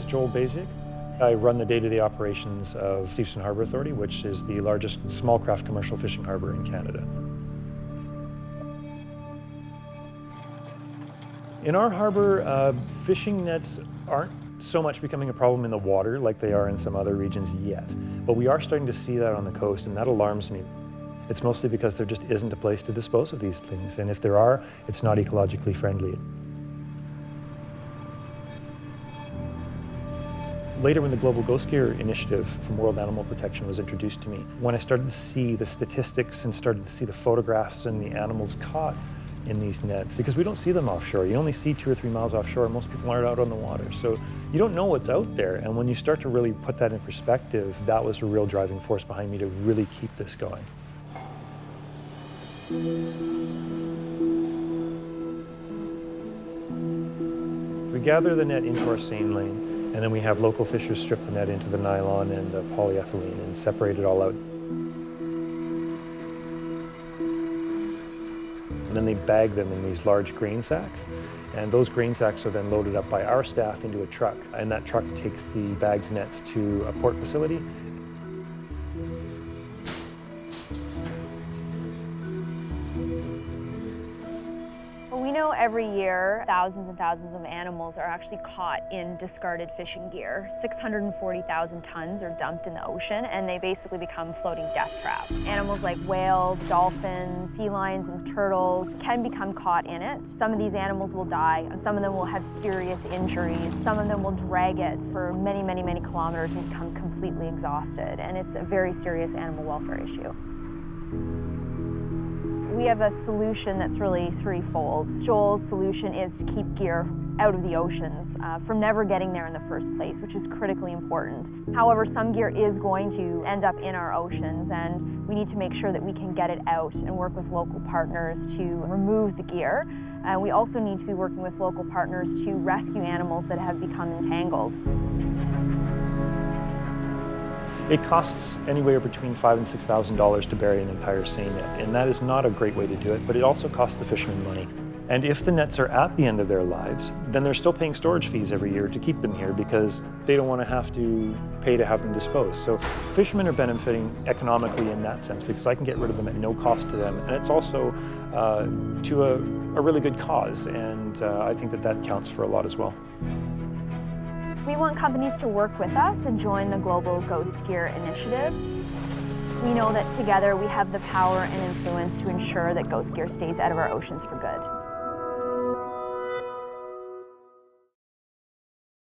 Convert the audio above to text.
is Joel Basiak. I run the day-to-day operations of Steveston Harbour Authority, which is the largest small craft commercial fishing harbour in Canada. In our harbour, fishing nets aren't so much becoming a problem in the water like they are in some other regions yet. But we are starting to see that on the coast, and that alarms me. It's mostly because there just isn't a place to dispose of these things, and if there are, it's not ecologically friendly. Later, when the Global Ghost Gear Initiative from World Animal Protection was introduced to me, when I started to see the statistics and started to see the photographs and the animals caught in these nets, because we don't see them offshore. You only see 2 or 3 miles offshore, and most people aren't out on the water. So you don't know what's out there. And when you start to really put that in perspective, that was a real driving force behind me to really keep this going. We gather the net into our seine lane, and then we have local fishers strip the net into the nylon and the polyethylene and separate it all out. And then they bag them in these large grain sacks. And those grain sacks are then loaded up by our staff into a truck. And that truck takes the bagged nets to a port facility. We know every year thousands and thousands of animals are actually caught in discarded fishing gear. 640,000 tons are dumped in the ocean, and they basically become floating death traps. Animals like whales, dolphins, sea lions, and turtles can become caught in it. Some of these animals will die, and some of them will have serious injuries. Some of them will drag it for many, many, many kilometers and become completely exhausted, and it's a very serious animal welfare issue. We have a solution that's really threefold. Joel's solution is to keep gear out of the oceans from never getting there in the first place, which is critically important. However, some gear is going to end up in our oceans, and we need to make sure that we can get it out and work with local partners to remove the gear. We also need to be working with local partners to rescue animals that have become entangled. It costs anywhere between $5,000 and $6,000 to bury an entire seine net, and that is not a great way to do it, but it also costs the fishermen money. And if the nets are at the end of their lives, then they're still paying storage fees every year to keep them here because they don't want to have to pay to have them disposed. So fishermen are benefiting economically in that sense because I can get rid of them at no cost to them, and it's also to a really good cause, and I think that that counts for a lot as well. We want companies to work with us and join the Global Ghost Gear Initiative. We know that together we have the power and influence to ensure that ghost gear stays out of our oceans for good.